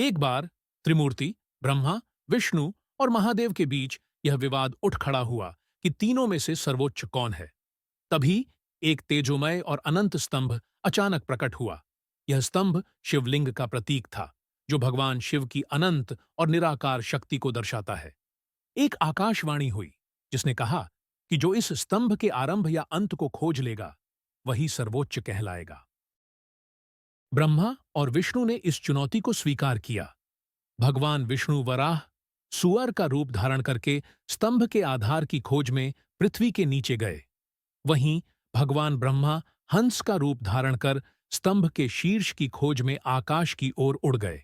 एक बार त्रिमूर्ति ब्रह्मा, विष्णु और महादेव के बीच यह विवाद उठ खड़ा हुआ कि तीनों में से सर्वोच्च कौन है। तभी एक तेजोमय और अनंत स्तंभ अचानक प्रकट हुआ। यह स्तंभ शिवलिंग का प्रतीक था, जो भगवान शिव की अनंत और निराकार शक्ति को दर्शाता है। एक आकाशवाणी हुई, जिसने कहा कि जो इस स्तंभ के आरंभ या अंत को खोज लेगा, वही सर्वोच्च कहलाएगा। ब्रह्मा और विष्णु ने इस चुनौती को स्वीकार किया। भगवान विष्णु वराह सुअर का रूप धारण करके स्तंभ के आधार की खोज में पृथ्वी के नीचे गए। वहीं भगवान ब्रह्मा हंस का रूप धारण कर स्तंभ के शीर्ष की खोज में आकाश की ओर उड़ गए।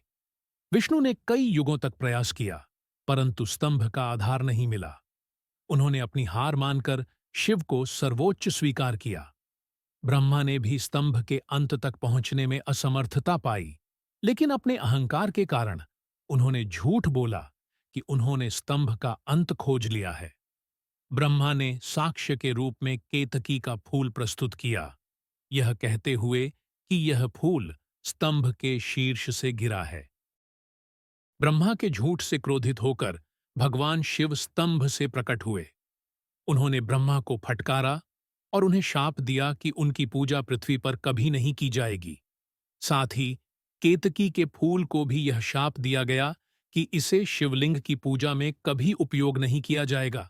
विष्णु ने कई युगों तक प्रयास किया, परंतु स्तंभ का आधार नहीं मिला। उन्होंने अपनी हार मानकर शिव को सर्वोच्च स्वीकार किया। ब्रह्मा ने भी स्तंभ के अंत तक पहुंचने में असमर्थता पाई, लेकिन अपने अहंकार के कारण उन्होंने झूठ बोला कि उन्होंने स्तंभ का अंत खोज लिया है। ब्रह्मा ने साक्ष्य के रूप में केतकी का फूल प्रस्तुत किया, यह कहते हुए कि यह फूल स्तंभ के शीर्ष से गिरा है। ब्रह्मा के झूठ से क्रोधित होकर भगवान शिव स्तंभ से प्रकट हुए। उन्होंने ब्रह्मा को फटकारा और उन्हें शाप दिया कि उनकी पूजा पृथ्वी पर कभी नहीं की जाएगी। साथ ही केतकी के फूल को भी यह शाप दिया गया कि इसे शिवलिंग की पूजा में कभी उपयोग नहीं किया जाएगा।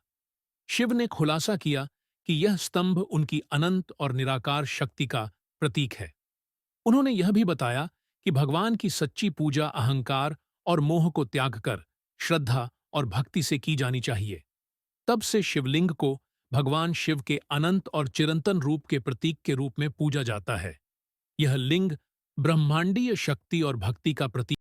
शिव ने खुलासा किया कि यह स्तंभ उनकी अनंत और निराकार शक्ति का प्रतीक है। उन्होंने यह भी बताया कि भगवान की सच्ची पूजा अहंकार और मोह को त्याग कर श्रद्धा और भक्ति से की जानी चाहिए। तब से शिवलिंग को भगवान शिव के अनंत और चिरंतन रूप के प्रतीक के रूप में पूजा जाता है। यह लिंग ब्रह्मांडीय शक्ति और भक्ति का प्रतीक